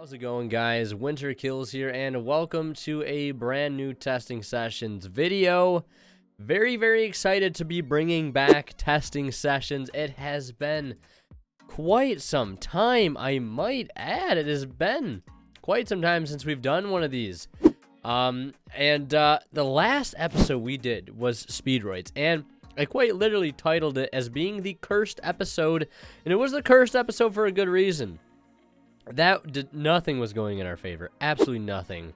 How's it going, guys? Winter Kills here, and welcome to a brand new testing sessions video. Very excited to be bringing back testing sessions. It has been quite some time, I might add. It has been quite some time since we've done one of these. The last episode we did was Speedroids, and I quite literally titled it as being the cursed episode, and it was the cursed episode for a good reason. Nothing was going in our favor. Absolutely nothing.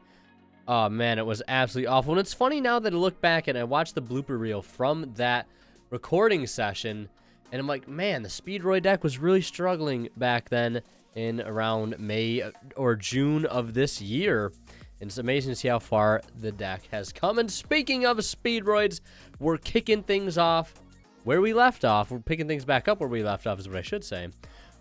Oh, man, it was absolutely awful. And it's funny now that I look back and I watched the blooper reel from that recording session, and I'm like, man, the Speedroid deck was really struggling back then in around May or June of this year. And it's amazing to see how far the deck has come. And speaking of Speedroids, we're kicking things off where we left off. We're picking things back up where we left off is what I should say.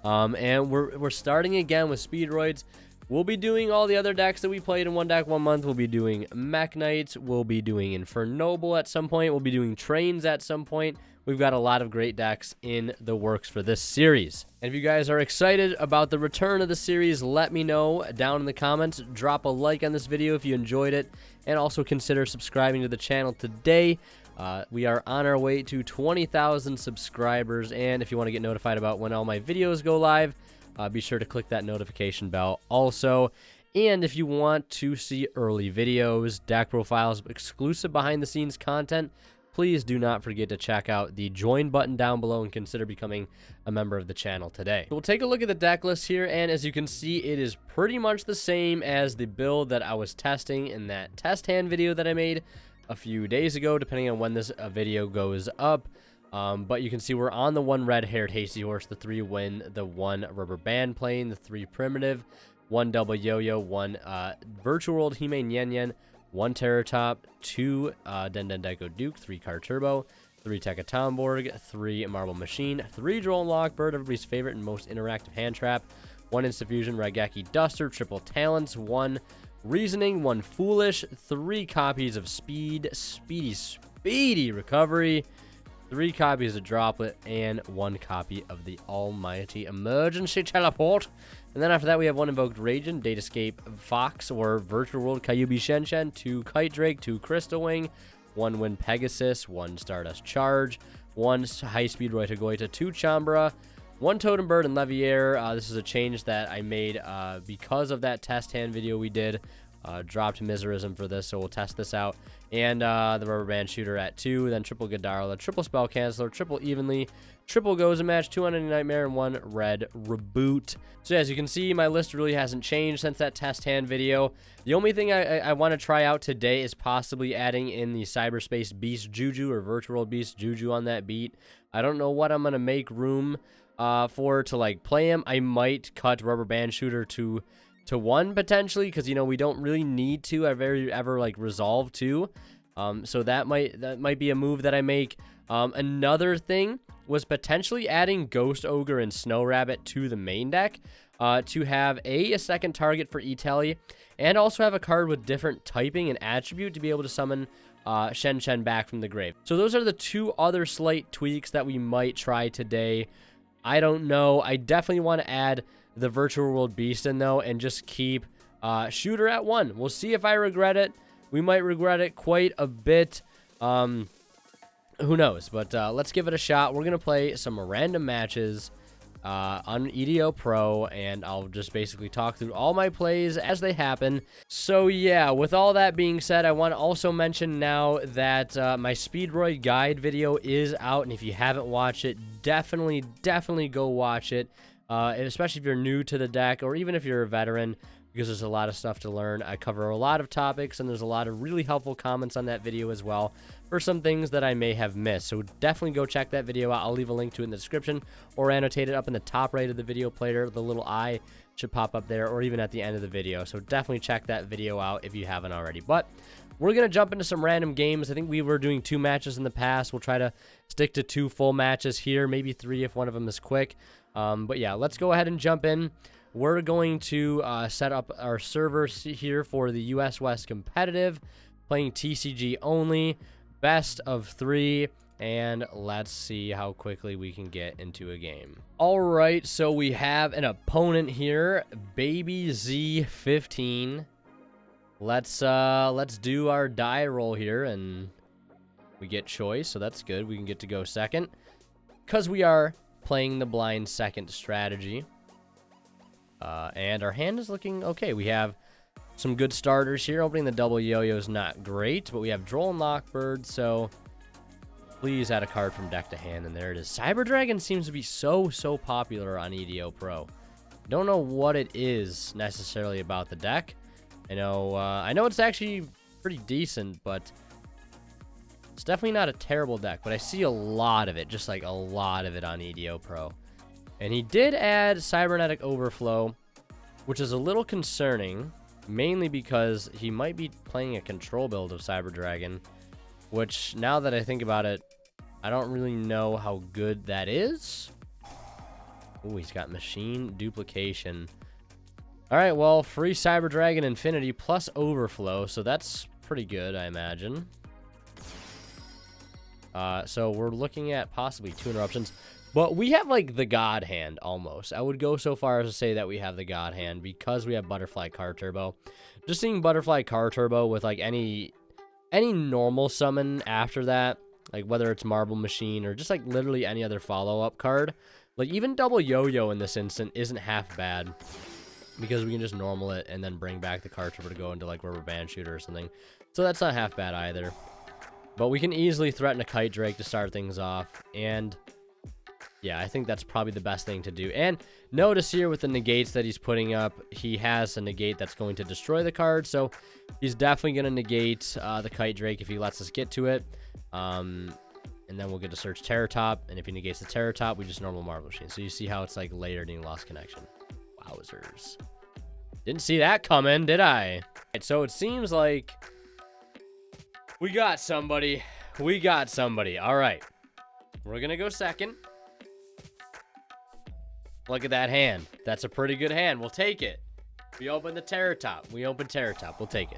And we're starting again with Speedroids. We'll be doing all the other decks that we played in one deck 1 month. We'll be doing Mech Knights. We'll be doing Infernoble at some point. We'll be doing Trains at some point. We've got a lot of great decks in the works for this series. And if you guys are excited about the return of the series, let me know down in the comments. Drop a like on this video if you enjoyed it. And also consider subscribing to the channel today. We are on our way to 20,000 subscribers, and if you want to get notified about when all my videos go live, be sure to click that notification bell also. And if you want to see early videos, deck profiles, exclusive behind-the-scenes content, please do not forget to check out the join button down below and consider becoming a member of the channel today. We'll take a look at the deck list here, and as you can see, it is pretty much the same as the build that I was testing in that test hand video that I made a few days ago, depending on when this video goes up. But you can see we're on the 1 red-haired hasty horse, the 3 win, the 1 rubber band plane, the 3 primitive, 1 double yo-yo, 1 virtual world Hime Yen Yen, 1 Terror Top, 2 Den Den Deco Duke, 3 Car Turbo, 3 Tekka Tomborg, 3 Marble Machine, 3 Drone Lockbird, everybody's favorite and most interactive hand trap, 1 Instant Fusion Raigeki Duster, triple Talents, 1 Reasoning, 1 Foolish, 3 copies of Speedy Recovery, 3 copies of Droplet, and 1 copy of the Almighty Emergency Teleport. And then after that, we have 1 Invoked Raging, Datascape Fox, or Virtual World Kyuubi Shenshen, 2 Kite Drake, 2 Crystal Wing, 1 Wind Pegasus, 1 Stardust Charge, 1 High Speed Roita Goita, 2 Chambra, 1 Totem Bird and Leviair. This is a change that I made because of that test hand video we did. Dropped Miserism for this, so we'll test this out. And the Rubber Band Shooter at 2, then triple Godarla, triple Spell Canceller, triple Evenly, triple Goza Match, 2 Unending Nightmare, and 1 Red Reboot. So as you can see, my list really hasn't changed since that test hand video. The only thing I want to try out today is possibly adding in the Cyberspace Beast Juju or Virtual Beast Juju on that beat. I don't know what I'm going to make room for to like play him. I might cut Rubber Band Shooter to 1 potentially, because you know we don't really need to ever like resolve 2. So that might be a move that I make. Another thing was potentially adding Ghost Ogre and Snow Rabbit to the main deck to have a second target for E-Tele, and also have a card with different typing and attribute to be able to summon Shen Shen back from the grave. So those are the 2 other slight tweaks that we might try today. I don't know. I definitely want to add the Virtual World Beast in, though, and just keep Shooter at 1. We'll see if I regret it. We might regret it quite a bit. Who knows? But let's give it a shot. We're going to play some random matches on EDO Pro, and I'll just basically talk through all my plays as they happen. So yeah, with all that being said, I want to also mention now that my Speedroid guide video is out, and if you haven't watched it, definitely go watch it, especially if you're new to the deck, or even if you're a veteran, because there's a lot of stuff to learn. I cover a lot of topics, and there's a lot of really helpful comments on that video as well for some things that I may have missed. So definitely go check that video out. I'll leave a link to it in the description or annotate it up in the top right of the video player. The little eye should pop up there, or even at the end of the video. So definitely check that video out if you haven't already. But we're going to jump into some random games. I think we were doing 2 matches in the past. We'll try to stick to 2 full matches here, maybe 3 if one of them is quick. But yeah, let's go ahead and jump in. We're going to set up our servers here for the US West competitive, playing TCG only, best of 3. And let's see how quickly we can get into a game. All right, so we have an opponent here, Baby Z15. Let's do our die roll here, and we get choice, so that's good. We can get to go second, because we are playing the blind second strategy. And our hand is looking okay. We have some good starters here. Opening the double yo-yo is not great, but we have Droll and Lockbird, so please add a card from deck to hand, and there it is. Cyber Dragon seems to be so popular on EDO Pro. Don't know what it is necessarily about the deck. I know it's actually pretty decent, but it's definitely not a terrible deck. But I see a lot of it, just like a lot of it on EDO Pro. And he did add Cybernetic Overflow, which is a little concerning, mainly because he might be playing a control build of Cyber Dragon, which, now that I think about it, I don't really know how good that is. Oh, he's got Machine Duplication. All right, well, free Cyber Dragon Infinity plus Overflow, so that's pretty good, I imagine. So we're looking at possibly 2 interruptions. But we have, like, the God Hand, almost. I would go so far as to say that we have the God Hand because we have Butterfly Card Turbo. Just seeing Butterfly Card Turbo with, like, any normal summon after that, like, whether it's Marble Machine or just, like, literally any other follow-up card. Like, even Double Yo-Yo in this instant isn't half bad because we can just normal it and then bring back the Card Turbo to go into, like, Rubber Band Shooter or something. So that's not half bad either. But we can easily threaten a Kite Drake to start things off, and yeah, I think that's probably the best thing to do. And notice here with the negates that he's putting up, he has a negate that's going to destroy the card. So he's definitely going to negate the Kite Drake if he lets us get to it. And then we'll get to search Terror Top. And if he negates the Terror Top, we just normal Marble Machine. So you see how it's like layered and lost connection. Wowzers. Didn't see that coming, did I? Right, so it seems like we got somebody. We got somebody. All right. We're going to go second. Look at that hand. That's a pretty good hand. We'll take it. We open the Terror Top. We open Terror Top. We'll take it.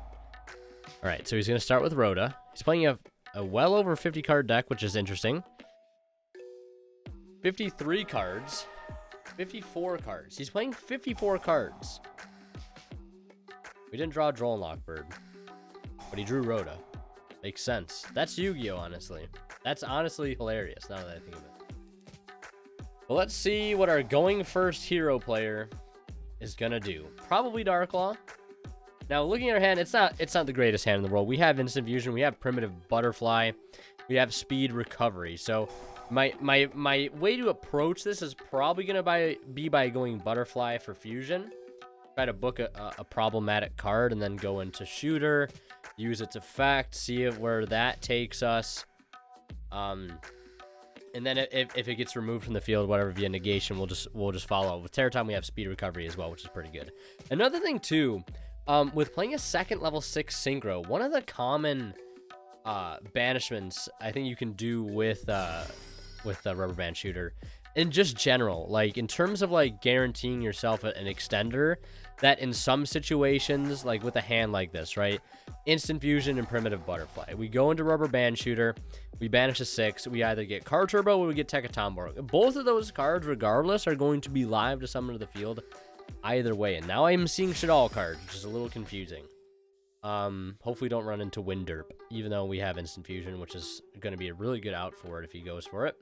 All right, so he's going to start with Rhoda. He's playing a well over 50 card deck, which is interesting. 53 cards. 54 cards. He's playing 54 cards. We didn't draw Droll and Lockbird, but he drew Rhoda. Makes sense. That's Yu-Gi-Oh, honestly. That's honestly hilarious now that I think of it. Well, let's see what our going first hero player is gonna do. Probably Darklaw. Now, looking at our hand, it's not the greatest hand in the world. We have Instant Fusion, we have Primitive Butterfly, we have Speed Recovery. So my way to approach this is probably gonna be by going Butterfly for Fusion. Try to book a problematic card and then go into Shooter, use its effect, see where that takes us. And then if it gets removed from the field, whatever, via negation, we'll just follow. With Terror Time, we have Speed Recovery as well, which is pretty good. Another thing, too, with playing a second level 6 Synchro, one of the common banishments I think you can do with the Rubber Band Shooter, in just general, like, in terms of, like, guaranteeing yourself an extender, that in some situations, like with a hand like this, right? Instant Fusion and Primitive Butterfly. We go into Rubber Band Shooter, we banish a 6, we either get Card Turbo or we get Tekatombo. Both of those cards, regardless, are going to be live to summon to the field either way. And now I'm seeing Shaddoll cards, which is a little confusing. Hopefully don't run into Winderp, even though we have Instant Fusion, which is going to be a really good out for it if he goes for it.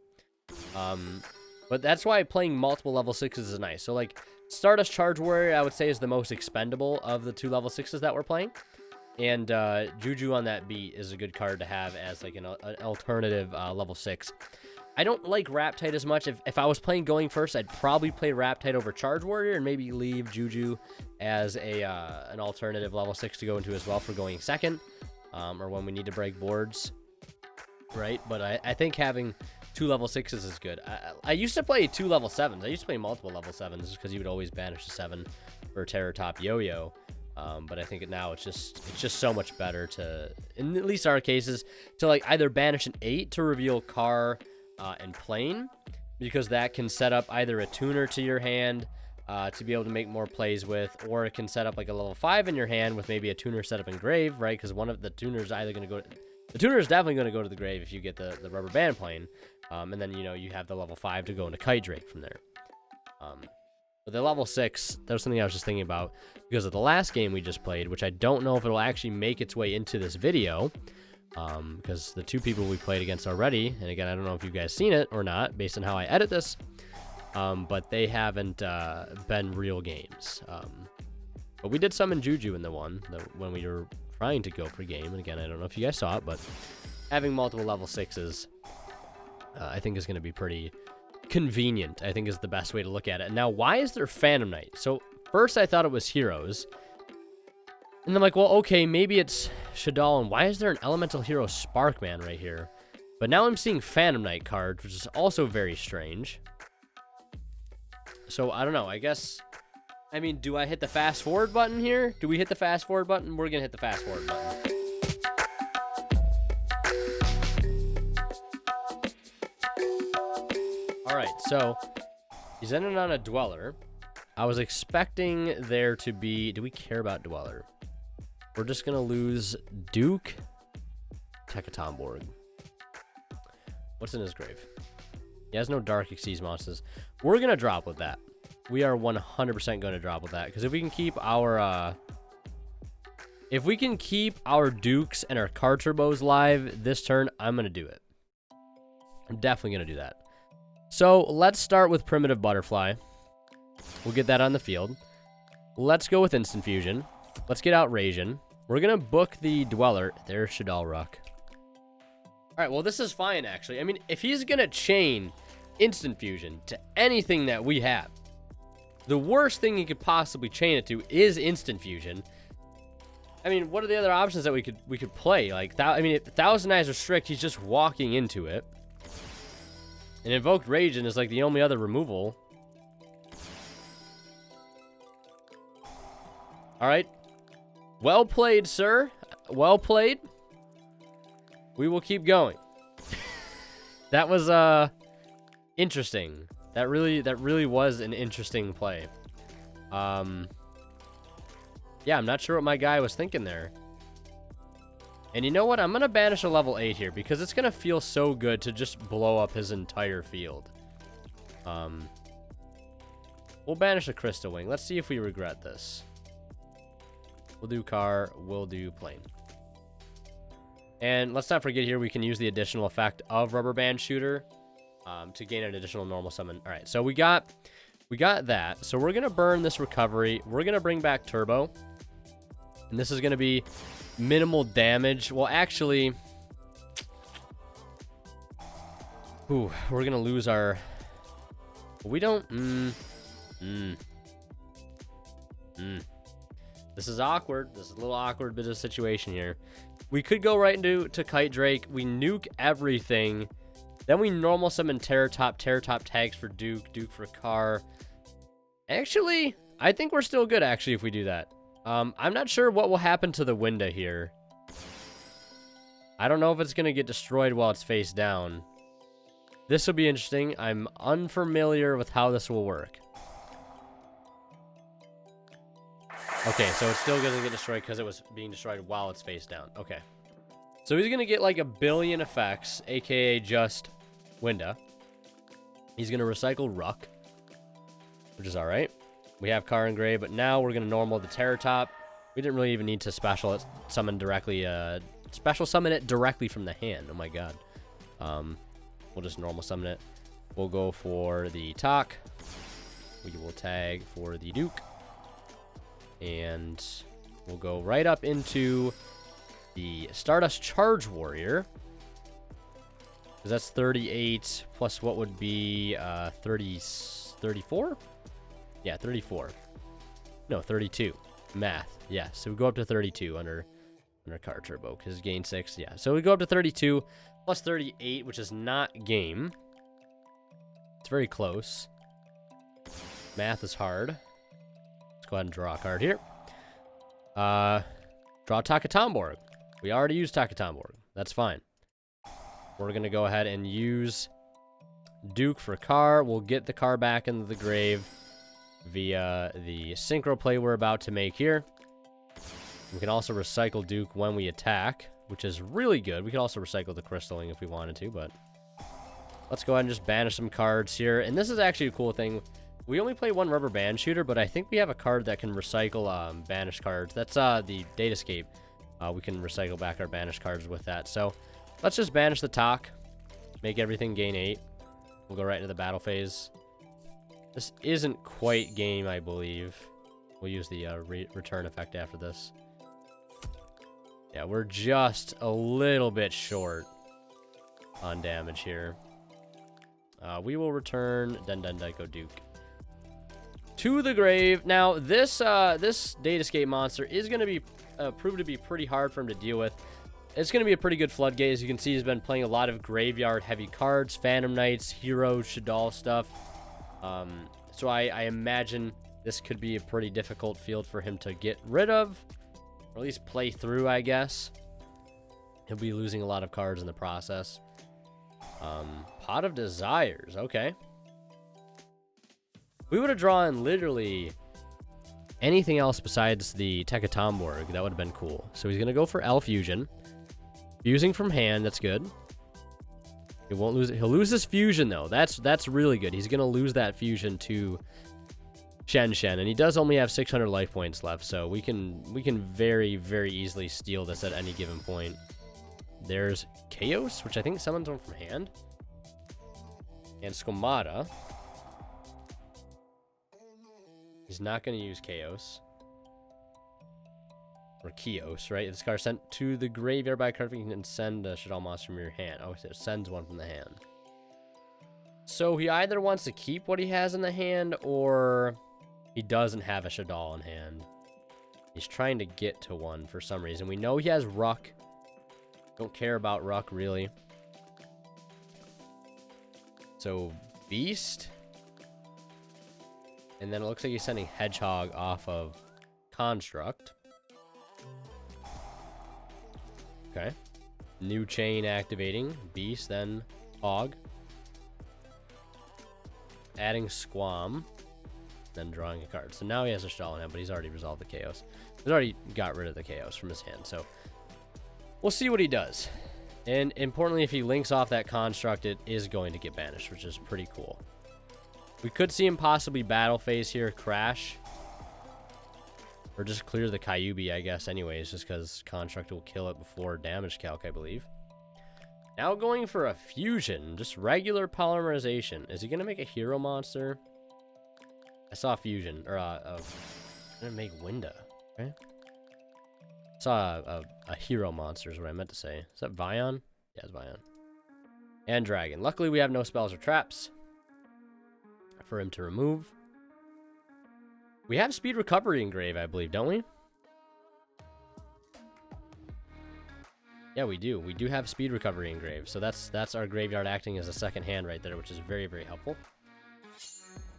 But that's why playing multiple level 6s is nice. So, like, Stardust Charge Warrior, I would say, is the most expendable of the 2 level 6s that we're playing. And Juju on that beat is a good card to have as, like, an alternative level 6. I don't like Raptide as much. If I was playing going first, I'd probably play Raptide over Charge Warrior and maybe leave Juju as an alternative level 6 to go into as well for going second, or when we need to break boards, right? But I think having 2 level 6s is good. I used to play 2 level 7s. I used to play multiple level 7s because you would always banish a 7 for Terror Top Yo-Yo. But I think now it's just so much better to, in at least our cases, to like either banish an 8 to reveal Car and Plane, because that can set up either a tuner to your hand to be able to make more plays with, or it can set up like a level 5 in your hand with maybe a tuner set up in Grave, right? Because one of the tuners is either going to go The tuner is definitely going to go to the grave if you get the rubber band plane. And then, you know, you have the level 5 to go into Kite Drake from there. But the level 6, that was something I was just thinking about because of the last game we just played, which I don't know if it'll actually make its way into this video. Because the 2 people we played against already, and again, I don't know if you guys seen it or not based on how I edit this, but they haven't been real games. But we did summon Juju in the one when we were trying to go for game, and again, I don't know if you guys saw it, but having multiple level 6s, I think is going to be pretty convenient, I think is the best way to look at it. Now, why is there Phantom Knight? So, first I thought it was Heroes, and I'm like, well, okay, maybe it's Shaddoll, and why is there an Elemental Hero Sparkman right here? But now I'm seeing Phantom Knight cards, which is also very strange. So, I don't know, I guess... I mean, do I hit the fast forward button here? Do we hit the fast forward button? We're going to hit the fast forward button. Alright, so he's ending on a Dweller. I was expecting there to be... Do we care about Dweller? We're just going to lose Duke Tekatomborg. What's in his grave? He has no Dark Xyz monsters. We're going to drop with that. We are 100% going to drop with that. Because if we can keep our... if we can keep our Dukes and our Car Turbos live this turn, I'm going to do it. I'm definitely going to do that. So, let's start with Primitive Butterfly. We'll get that on the field. Let's go with Instant Fusion. Let's get Outrageon. We're going to book the Dweller. There's Shaddoll Ruck. Alright, well, this is fine, actually. I mean, if he's going to chain Instant Fusion to anything that we have, the worst thing he could possibly chain it to is Instant Fusion. I mean, what are the other options that we could play? Like, I mean, if Thousand Eyes Restrict, he's just walking into it. And Invoked Raging is like the only other removal. Alright. Well played, sir. Well played. We will keep going. That was interesting. That really was an interesting play. Yeah, I'm not sure what my guy was thinking there. And you know what? I'm going to banish a level 8 here because it's going to feel so good to just blow up his entire field. We'll banish a Crystal Wing. Let's see if we regret this. We'll do Car. We'll do Plane. And let's not forget here we can use the additional effect of Rubber Band Shooter to gain an additional normal summon. All right, so we got that. So we're going to burn this recovery. We're going to bring back Turbo. And this is going to be minimal damage. Well, actually, we're going to lose our... We don't... This is awkward. This is a little awkward bit of situation here. We could go right into Kite Drake. We nuke everything. Then we normal summon Terror Top tags for Duke for Car. Actually, I think we're still good, actually, if we do that. I'm not sure what will happen to the window here. I don't know if it's going to get destroyed while it's face down. This will be interesting. I'm unfamiliar with how this will work. Okay, so it's still going to get destroyed because it was being destroyed while it's face down. Okay. So he's going to get like 1 billion effects, aka just Winda. He's going to recycle Ruck, which is alright. We have Car and Gray, but now we're going to normal the Terror Top. We didn't really even need to special summon directly, special summon it directly from the hand. Oh my god. We'll just normal summon it. We'll go for the Talk. We will tag for the Duke. And we'll go right up into the Stardust Charge Warrior. Because that's 38 plus what would be 34? Yeah, 34. No, 32. Math. Yeah, so we go up to 32 under Car Turbo because gain 6. Yeah, so we go up to 32 plus 38, which is not game. It's very close. Math is hard. Let's go ahead and draw a card here. Draw Tekatomborg. We already used Tekatomborg. That's fine. We're going to go ahead and use Duke for Car. We'll get the Car back into the grave via the synchro play we're about to make here. We can also recycle Duke when we attack. which is really good. We could also recycle the crystalling if we wanted to, but let's go ahead and just banish some cards here. And this is actually a cool thing. We only play one rubber band shooter, but I think we have a card that can recycle banished cards. That's the Datascape. We can recycle back our banished cards with that. So let's just banish the talk, make everything gain 8. We'll go right into the battle phase. This isn't quite game, I believe. We'll use the return effect after this. Yeah, we're just a little bit short on damage here. We will return Dendendaiko Duke to the grave. Now, this Datascape monster is going to be prove to be pretty hard for him to deal with. It's going to be a pretty good floodgate. As you can see, he's been playing a lot of graveyard-heavy cards, Phantom Knights, Heroes, Shaddoll stuff. So I imagine this could be a pretty difficult field for him to get rid of, or at least play through, I guess. He'll be losing a lot of cards in the process. Pot of Desires, okay. We would have drawn literally anything else besides the Tekatomborg. That would have been cool. So he's going to go for L Fusion. Fusing from hand, that's good. He won't lose it. He'll lose his fusion, though. That's really good. He's going to lose that fusion to Shen, and he does only have 600 life points left, so we can very, very easily steal this at any given point. There's Chaos, which I think summons one from hand. And Skomata. He's not going to use Chaos. Or Kios, right? This card sent to the graveyard by a card, you can send a Shaddoll monster from your hand. Oh, it sends one from the hand. So he either wants to keep what he has in the hand, or he doesn't have a Shaddoll in hand. He's trying to get to one for some reason. We know he has Ruck. Don't care about Ruck, really. So, Beast. And then it looks like he's sending Hedgehog off of Construct. Okay. New chain activating. Beast, then Hog. Adding Squam. Then drawing a card. So now he has a Shaddoll in hand, but he's already resolved the Chaos. He's already got rid of the Chaos from his hand, so we'll see what he does. And importantly, if he links off that Construct, it is going to get banished, which is pretty cool. We could see him possibly battle phase here, crash. Or just clear the Kyubi, I guess, anyways, just because Construct will kill it before damage calc, I believe. Now going for a fusion, just regular polymerization. Is he going to make a hero monster? I saw fusion, or gonna make Winda, right? Saw a hero monster is what I meant to say. Is that Vion? Yeah, it's Vion. And Dragon. Luckily, we have no spells or traps for him to remove. We have Speed Recovery in grave, I believe, don't we? Yeah, we do. We do have Speed Recovery in grave. So that's our graveyard acting as a second hand right there, which is very, very helpful.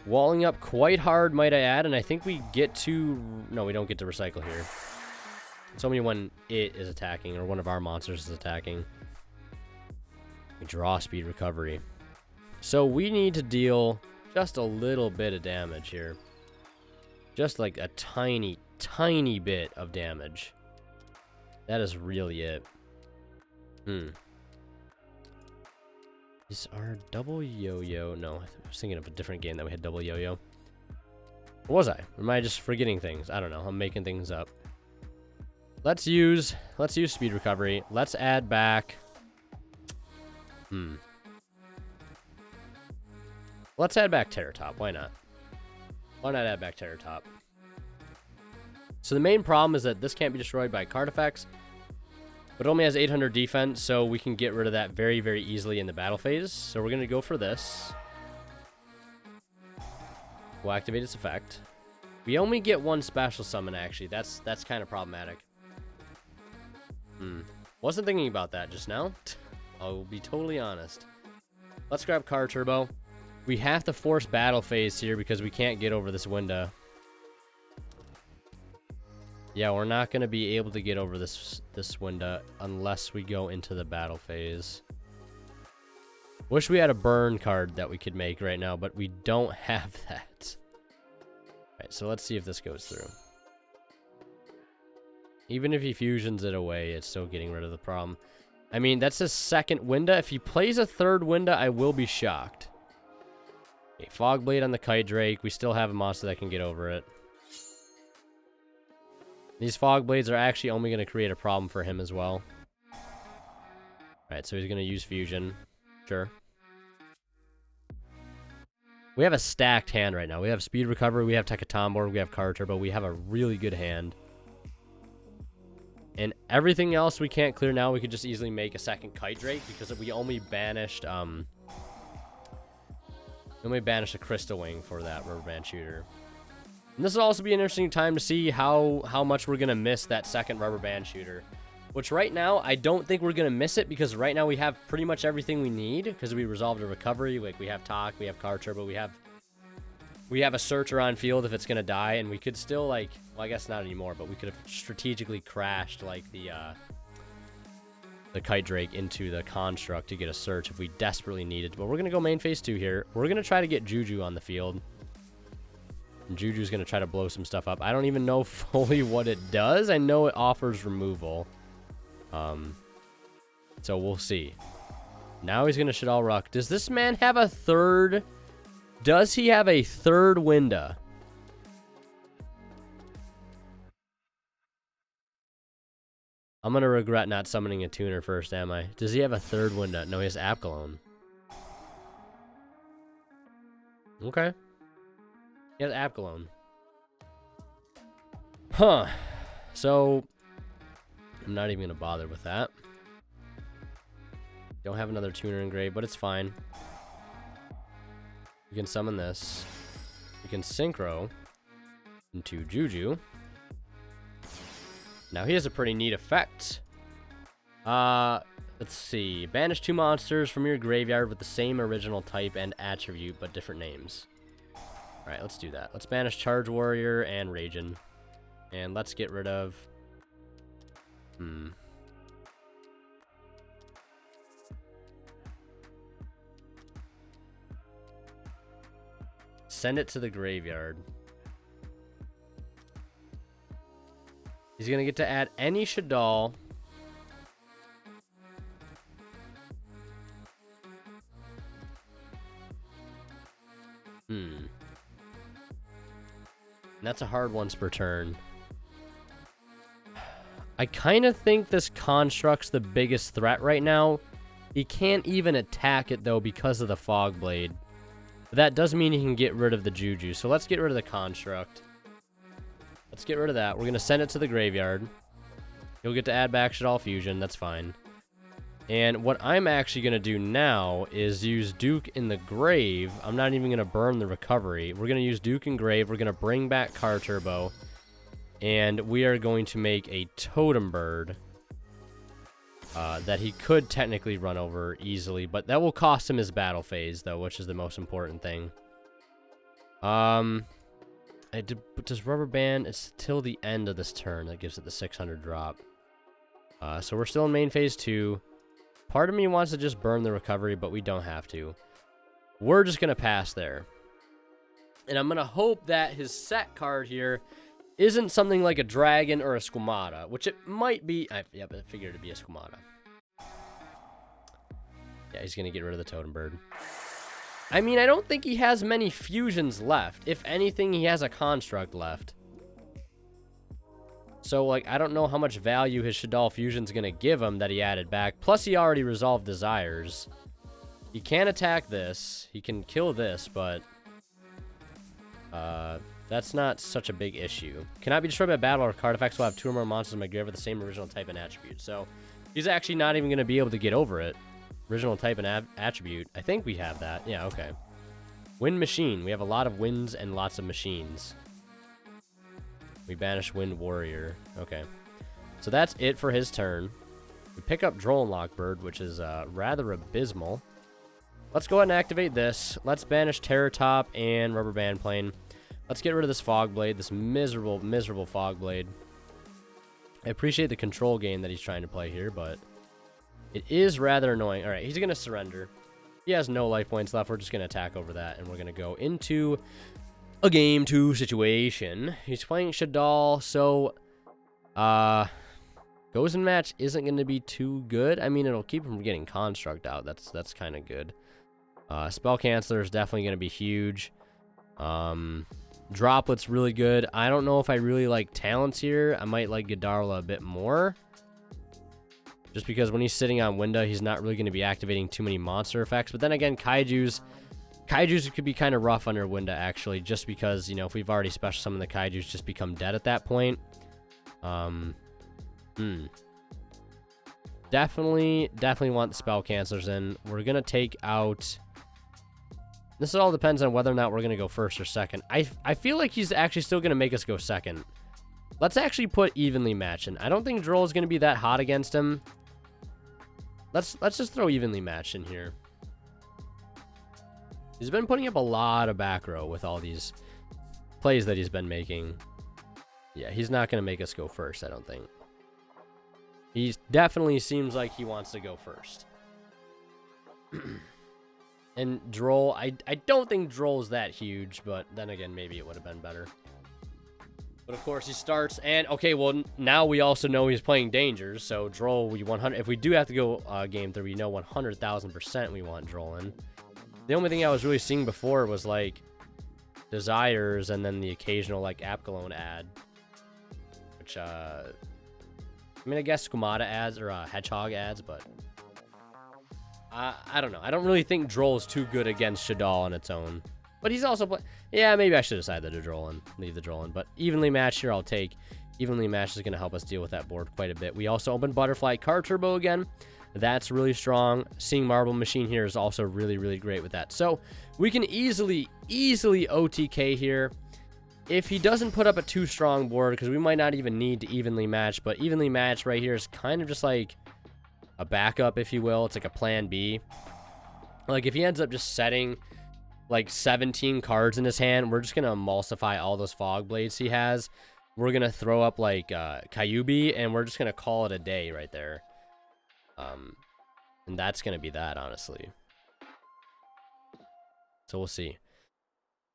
Walling up quite hard, might I add, and I think we get to... No, we don't get to recycle here. It's only when it is attacking, or one of our monsters is attacking. We draw Speed Recovery. So we need to deal just a little bit of damage here. Just like a tiny, tiny bit of damage. That is really it. Is our double yo-yo? No, I was thinking of a different game that we had double yo-yo. Or was I? Or am I just forgetting things? I don't know. I'm making things up. Let's use Speed Recovery. Let's add back. Let's add back Terror Top. Why not? Why not add back Terror Top? So the main problem is that this can't be destroyed by card effects, but only has 800 defense, so we can get rid of that very, very easily in the battle phase. So we're going to go for this. We'll activate its effect. We only get one special summon, actually. That's kind of problematic. Wasn't thinking about that just now. I'll be totally honest. Let's grab Car Turbo. We have to force battle phase here because we can't get over this window. Yeah, we're not going to be able to get over this window unless we go into the battle phase. Wish we had a burn card that we could make right now, but we don't have that. Alright, so let's see if this goes through. Even if he fusions it away, it's still getting rid of the problem. I mean, that's his second Winda. If he plays a third Winda, I will be shocked. Okay, Fog Blade on the Kite Drake. We still have a monster that can get over it. These Fog Blades are actually only going to create a problem for him as well. Alright, so he's going to use Fusion. Sure. We have a stacked hand right now. We have Speed Recovery, we have Tekatombo, we have Car Turbo. We have a really good hand. And everything else we can't clear now. We could just easily make a second Kite Drake because we only banished a Crystal Wing for that Rubber Band Shooter. And this will also be an interesting time to see how much we're going to miss that second Rubber Band Shooter. Which right now, I don't think we're going to miss it because right now we have pretty much everything we need because we resolved a recovery. Like, we have Talk, we have Car Turbo, we have a Searcher on field if it's going to die, and we could still, like, well, I guess not anymore, but we could have strategically crashed, like, the Kite Drake into the Construct to get a Search if we desperately needed. But we're going to go main phase 2 here. We're going to try to get Juju on the field. And Juju's going to try to blow some stuff up. I don't even know fully what it does. I know it offers removal. So we'll see. Now he's going to Shaddoll Ruck. Does this man have a third? Does he have a third Winda? I'm going to regret not summoning a tuner first, am I? Does he have a third Winda? No, he has Apgalone. Okay. He has Apgalone. Huh. So, I'm not even going to bother with that. Don't have another tuner engraved, but it's fine. We can summon this. We can Synchro into Juju. Now he has a pretty neat effect. Let's see. Banish 2 monsters from your graveyard with the same original type and attribute, but different names. Alright, let's do that. Let's banish Charge Warrior and Ragin. And let's get rid of... Send it to the graveyard. He's going to get to add any Shaddoll. And that's a hard once per turn. I kind of think this Construct's the biggest threat right now. He can't even attack it, though, because of the Fog Blade. But that does mean he can get rid of the Juju. So let's get rid of the Construct. Let's get rid of that. We're going to send it to the graveyard. You'll get to add back Shaddoll Fusion. That's fine. And what I'm actually going to do now is use Duke in the grave. I'm not even going to burn the recovery. We're going to use Duke in grave. We're going to bring back Car Turbo. And we are going to make a Totem Bird that he could technically run over easily. But that will cost him his battle phase, though, which is the most important thing. Does Rubber Band? It's till the end of this turn that gives it the 600 drop. So we're still in main phase 2. Part of me wants to just burn the recovery, but we don't have to. We're just going to pass there. And I'm going to hope that his set card here isn't something like a Dragon or a Squamata, which it might be. Yeah, but I figured it'd be a Squamata. Yeah, he's going to get rid of the Totem Bird. I mean, I don't think he has many fusions left. If anything, he has a Construct left. So, like, I don't know how much value his Shaddoll Fusion's going to give him that he added back. Plus, he already resolved Desires. He can attack this. He can kill this, but... that's not such a big issue. Cannot be destroyed by battle or card effects. Will have 2 or more monsters in my graveyard with the same original type and attribute. So, he's actually not even going to be able to get over it. Original type and attribute. I think we have that. Yeah, okay. Wind Machine. We have a lot of winds and lots of machines. We banish Wind Warrior. Okay. So that's it for his turn. We pick up Droll and Lockbird, which is rather abysmal. Let's go ahead and activate this. Let's banish Terror Top and Rubber Band Plane. Let's get rid of this Fog Blade, this miserable, miserable Fog Blade. I appreciate the control game that he's trying to play here, but it is rather annoying. All right, he's going to surrender. He has no life points left. We're just going to attack over that, and we're going to go into a game 2 situation. He's playing Shaddoll, so Goes in match isn't going to be too good. I mean, it'll keep him from getting construct out. That's kind of good. Spell Canceller is definitely going to be huge. Droplet's really good. I don't know if I really like talents here. I might like Godarla a bit more. Just because when he's sitting on Winda, he's not really going to be activating too many monster effects. But then again, Kaiju's could be kind of rough under Winda, actually. Just because, you know, if we've already special summoned the Kaiju's just become dead at that point. Definitely want the Spell Cancellers in. We're going to take out... This all depends on whether or not we're going to go first or second. I feel like he's actually still going to make us go second. Let's actually put evenly match in. I don't think Droll is going to be that hot against him. Let's just throw evenly match in here. He's been putting up a lot of back row with all these plays that he's been making. Yeah, he's not going to make us go first, I don't think. He definitely seems like he wants to go first. And Droll, I don't think Droll's that huge, but then again, maybe it would have been better. But of course, he starts, and okay, well, now we also know he's playing Dangers, so Droll, if we do have to go game 3, we know 100,000% we want Droll in. The only thing I was really seeing before was, like, Desires, and then the occasional, like, Apgalone ad. Which, I mean, I guess Squamata ads, or Hedgehog ads, but... I don't know. I don't really think Droll is too good against Shaddoll on its own. But he's also yeah, maybe I should decide to do Droll and leave the Droll in. But evenly matched here, I'll take. Evenly matched is going to help us deal with that board quite a bit. We also open Butterfly Card Turbo again. That's really strong. Seeing Marble Machine here is also really, really great with that. So we can easily OTK here. If he doesn't put up a too strong board, because we might not even need to evenly match. But evenly match right here is kind of just like a backup, if you will. It's like a plan B. Like, if he ends up just setting, like, 17 cards in his hand, we're just going to emulsify all those Fog Blades he has. We're going to throw up, like, Kyuubi, and we're just going to call it a day right there. And that's going to be that, honestly. So we'll see.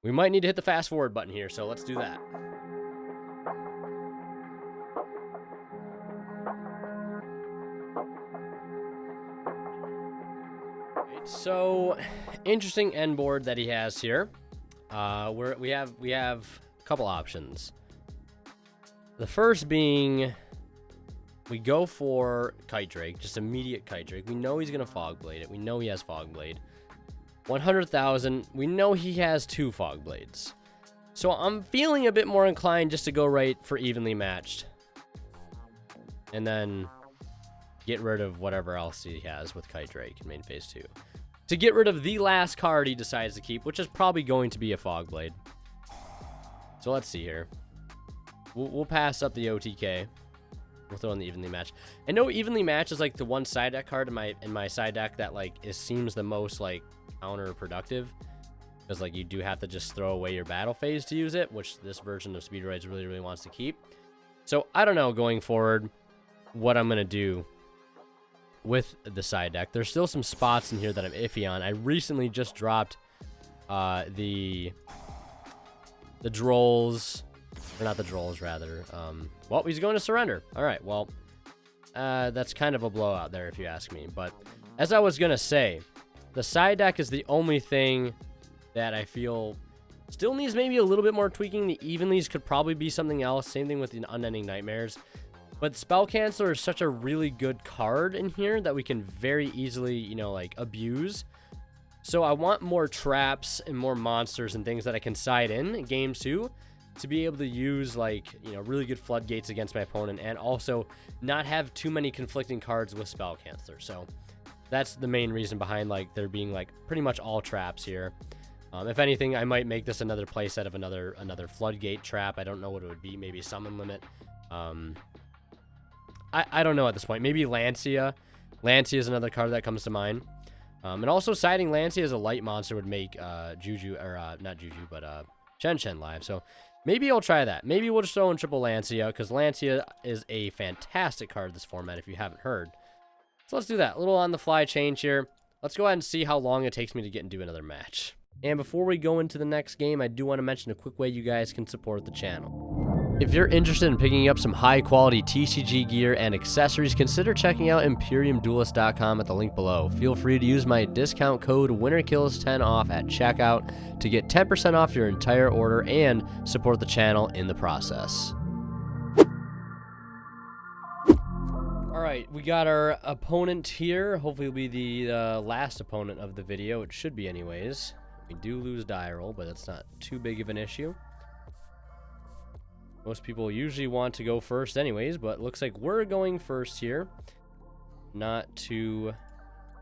We might need to hit the fast forward button here, so let's do that. So, interesting end board that he has here. We have a couple options. The first being, we go for Kite Drake, just immediate Kite Drake. We know he's gonna Fog Blade it. We know he has Fog Blade. 100,000. We know he has 2 Fog Blades. So I'm feeling a bit more inclined just to go right for evenly matched, and then get rid of whatever else he has with Kite Drake in main phase 2. To get rid of the last card he decides to keep, which is probably going to be a Fog Blade. So let's see here. We'll pass up the OTK. We'll throw in the evenly match. I know evenly match is like the one side deck card in my side deck that like seems the most like counterproductive, because like you do have to just throw away your battle phase to use it, which this version of Speedroids really wants to keep. So I don't know going forward what I'm gonna do with the side deck. There's still some spots in here that I'm iffy on. I recently just dropped the Drolls, or not the Drolls, rather. Well, he's going to surrender. All right, well, that's kind of a blowout there if you ask me. But as I was going to say, the side deck is the only thing that I feel still needs maybe a little bit more tweaking. The evenlies could probably be something else. Same thing with the Unending Nightmares. But Spell Canceller is such a really good card in here that we can very easily, you know, like, abuse. So I want more traps and more monsters and things that I can side in game 2 to be able to use, like, you know, really good floodgates against my opponent, and also not have too many conflicting cards with Spell Canceller. So that's the main reason behind, like, there being, like, pretty much all traps here. If anything, I might make this another playset of another floodgate trap. I don't know what it would be. Maybe Summon Limit. I don't know at this point. Maybe Lancia. Lancia is another card that comes to mind. And also siding Lancia as a light monster would make Juju, or not Juju, but Chen live. So maybe I'll try that. Maybe we'll just throw in triple Lancia, because Lancia is a fantastic card this format if you haven't heard. So let's do that. A little on the fly change here. Let's go ahead and see how long it takes me to get into another match. And before we go into the next game, I do want to mention a quick way you guys can support the channel. If you're interested in picking up some high-quality TCG gear and accessories, consider checking out ImperiumDuelist.com at the link below. Feel free to use my discount code WinterKills10 off at checkout to get 10% off your entire order and support the channel in the process. Alright, we got our opponent here. Hopefully it'll be the last opponent of the video. It should be anyways. We do lose die roll, but that's not too big of an issue. Most people usually want to go first anyways, but looks like we're going first here. Not too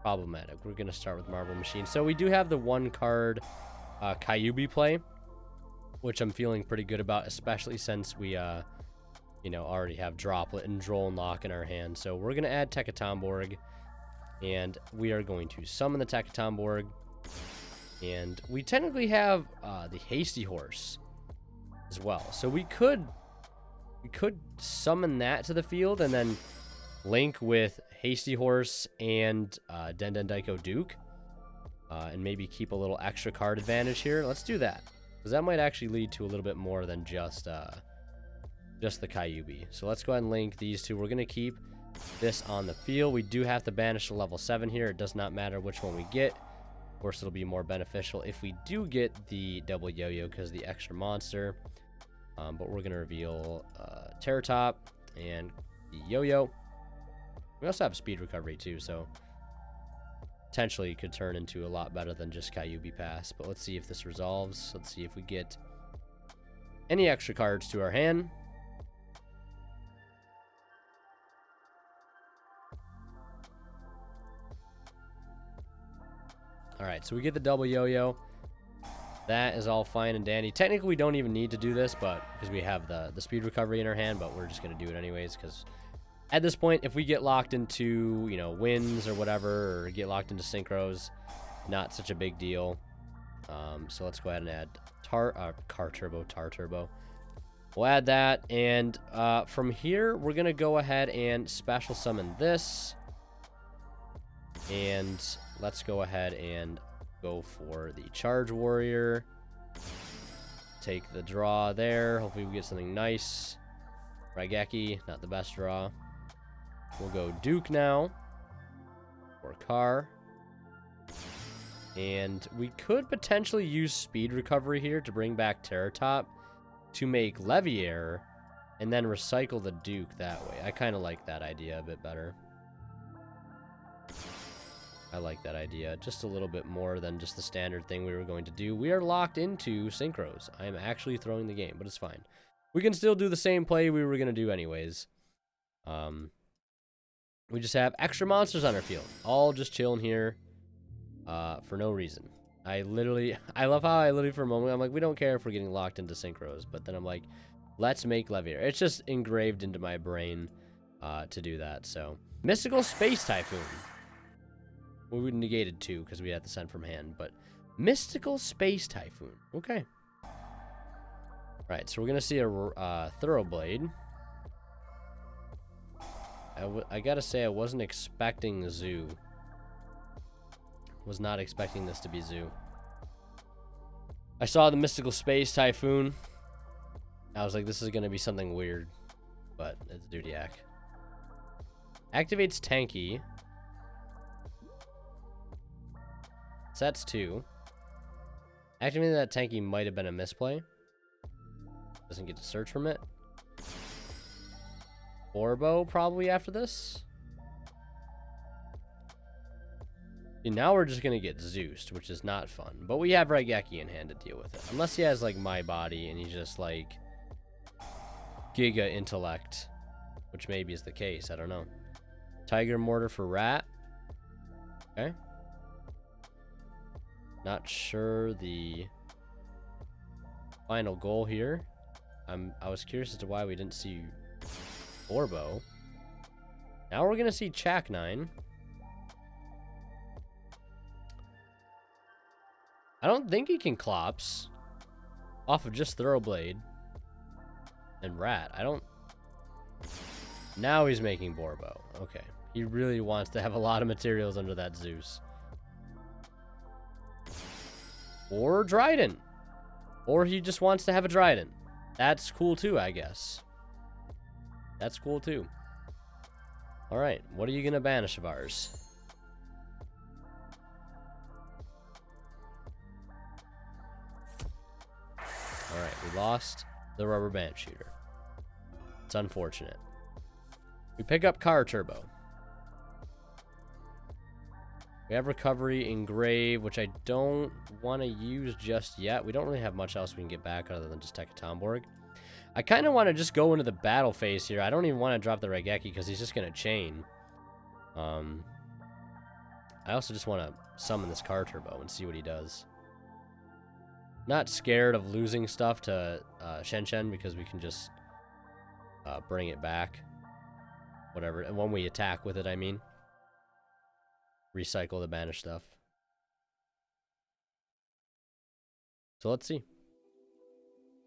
problematic. We're going to start with Marble Machine. So we do have the one card Kyuubi play, which I'm feeling pretty good about, especially since we, you know, already have Droplet and Droll and Lock in our hand. So we're going to add Tekatomborg, and we are going to summon the Tekatomborg. And we technically have the Hasty Horse as well, so we could summon that to the field and then link with Hasty Horse and Dendendaiko Duke, and maybe keep a little extra card advantage here. Let's do that, because that might actually lead to a little bit more than just the Kyuubi. So let's go ahead and link these two. We're gonna keep this on the field. We do have to banish to level 7 here. It does not matter which one we get. Of course, it'll be more beneficial if we do get the double yo-yo because the extra monster. But we're going to reveal Terratop and the yo-yo. We also have speed recovery too, so potentially could turn into a lot better than just Kyuubi Pass. But let's see if this resolves. Let's see if we get any extra cards to our hand. Alright, so we get the double yo-yo. That is all fine and dandy. Technically, we don't even need to do this, but because we have the speed recovery in our hand, but we're just going to do it anyways, because at this point, if we get locked into, you know, wins or whatever, or get locked into synchros, not such a big deal. So let's go ahead and add Tar Turbo. We'll add that, and from here, we're going to go ahead and special summon this. And let's go ahead and go for the Charge Warrior. Take the draw there. Hopefully we get something nice. Raigeki, not the best draw. We'll go Duke now. Or Car. And we could potentially use speed recovery here to bring back Terratop to make Leviair and then recycle the Duke that way. I kind of like that idea a bit better. I like that idea just a little bit more than just the standard thing we were going to do. We are locked into synchros. I am actually throwing the game, but it's fine. We can still do the same play we were going to do anyways. We just have extra monsters on our field. All just chilling here for no reason. I love how I literally for a moment, I'm like, we don't care if we're getting locked into synchros. But then I'm like, let's make Leviair. It's just engraved into my brain to do that. So, Mystical Space Typhoon. We would negated 2 because we had to send from hand, but Mystical Space Typhoon. Okay. Right, so we're going to see a Thoroughblade. I gotta say, I wasn't expecting Zoo. Was not expecting this to be Zoo. I saw the Mystical Space Typhoon. I was like, this is going to be something weird, but it's Dudiak. Activates Tanky. Sets 2. Activating that Tanky might have been a misplay. Doesn't get to search from it. Orbo probably after this. See, now we're just going to get Zeused, which is not fun. But we have Raigeki in hand to deal with it. Unless he has, like, My Body and he's just, like, Giga Intellect. Which maybe is the case. I don't know. Tiger Mortar for Rat. Okay. Not sure the final goal here. I was curious as to why we didn't see Orbo. Now we're going to see Chak9. I don't think he can Clops off of just Thoroughblade and Rat. I don't... Now he's making Borbo. Okay. He really wants to have a lot of materials under that Zeus. Or Dryden. Or he just wants to have a Dryden. That's cool too, I guess. That's cool too. Alright, what are you gonna banish of ours? Alright, we lost the rubber band shooter. It's unfortunate. We pick up car turbo. We have recovery engrave, which I don't want to use just yet. We don't really have much else we can get back other than just Tekatomborg. I kind of want to just go into the battle phase here. I don't even want to drop the Raigeki because he's just going to chain. I also just want to summon this car turbo and see what he does. Not scared of losing stuff to Shen because we can just bring it back. Whatever. And when we attack with it, I mean. Recycle the banished stuff. So let's see.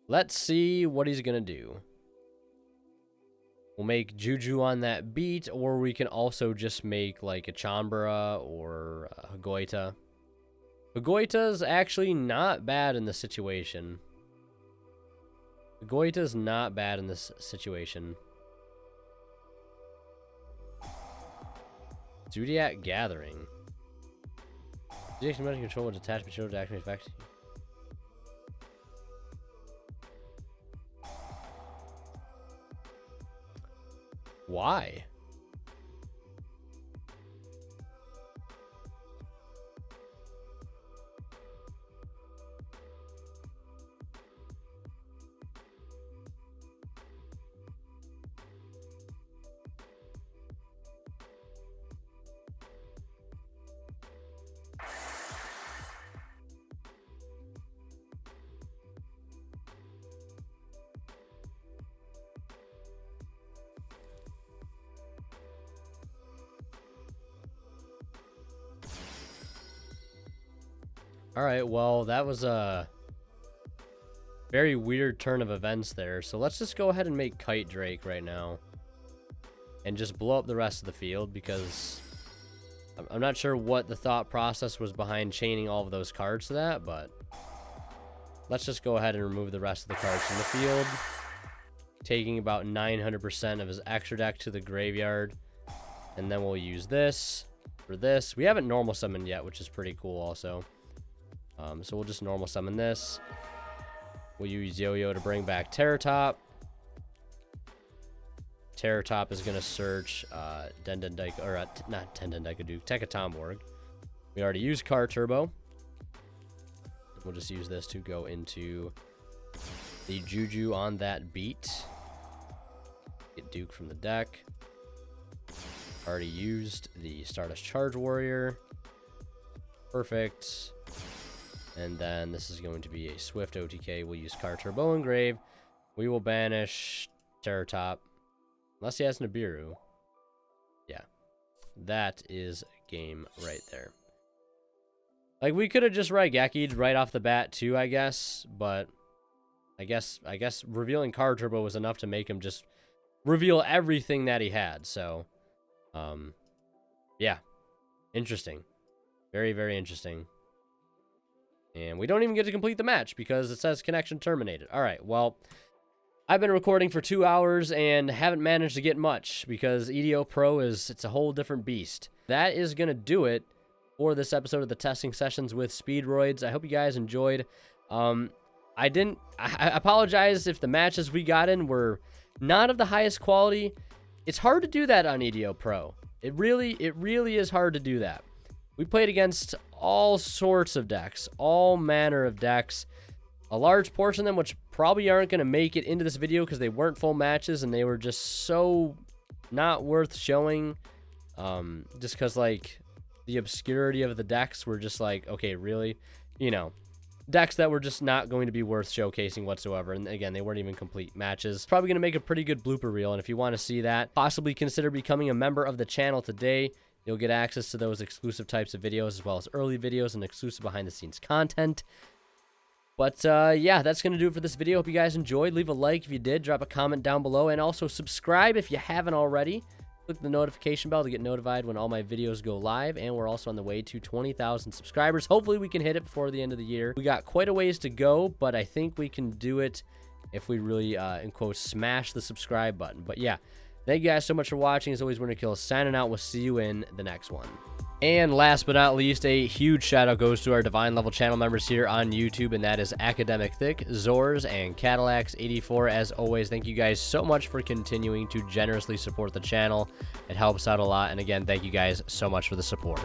Let's see what he's going to do. We'll make Juju on that beat, or we can also just make like a Chambara or a Hagoita. Hagoita's actually not bad in this situation. Hagoita's not bad in this situation. Zodiac Gathering. Zodiac can control with attached material to activate effect. Why? Alright, well, that was a very weird turn of events there. So let's just go ahead and make Kite Drake right now. And just blow up the rest of the field because I'm not sure what the thought process was behind chaining all of those cards to that, but let's just go ahead and remove the rest of the cards from the field. Taking about 900% of his extra deck to the graveyard. And then we'll use this for this. We haven't normal summoned yet, which is pretty cool also. So we'll just normal summon this. We'll use Yo-Yo to bring back Terratop. Terratop is going to search not Tendendikaduke, Tekatomborg. We already used Car Turbo. We'll just use this to go into the Juju on that beat. Get Duke from the deck. Already used the Stardust Charge Warrior. Perfect. And then this is going to be a Swift OTK. We'll use Car Turbo Engrave. We will banish Terratop. Unless he has Nibiru. Yeah. That is game right there. Like, we could have just Raigeki'd right off the bat too, I guess. But I guess revealing Car Turbo was enough to make him just reveal everything that he had. So, yeah. Interesting. Very, very interesting. And we don't even get to complete the match because it says connection terminated. All right, well, I've been recording for 2 hours and haven't managed to get much because EDO Pro it's a whole different beast. That is going to do it for this episode of the testing sessions with Speedroids. I hope you guys enjoyed. I apologize if the matches we got in were not of the highest quality. It's hard to do that on EDO Pro. It really is hard to do that. We played against all sorts of decks, all manner of decks. A large portion of them which probably aren't going to make it into this video because they weren't full matches and they were just so not worth showing. Just because, like, the obscurity of the decks were just like, okay, really? You know, decks that were just not going to be worth showcasing whatsoever. And again, they weren't even complete matches. Probably going to make a pretty good blooper reel. And if you want to see that, possibly consider becoming a member of the channel today. You'll get access to those exclusive types of videos as well as early videos and exclusive behind-the-scenes content. But, yeah, that's going to do it for this video. Hope you guys enjoyed. Leave a like if you did. Drop a comment down below. And also subscribe if you haven't already. Click the notification bell to get notified when all my videos go live. And we're also on the way to 20,000 subscribers. Hopefully we can hit it before the end of the year. We got quite a ways to go, but I think we can do it if we really, in quotes, smash the subscribe button. But yeah, thank you guys so much for watching. As always, Winter Kill signing out. We'll see you in the next one. And last but not least, a huge shout out goes to our Divine Level channel members here on YouTube, and that is Academic Thick, Zors, and Cadillacs84. As always, thank you guys so much for continuing to generously support the channel. It helps out a lot, and again, thank you guys so much for the support.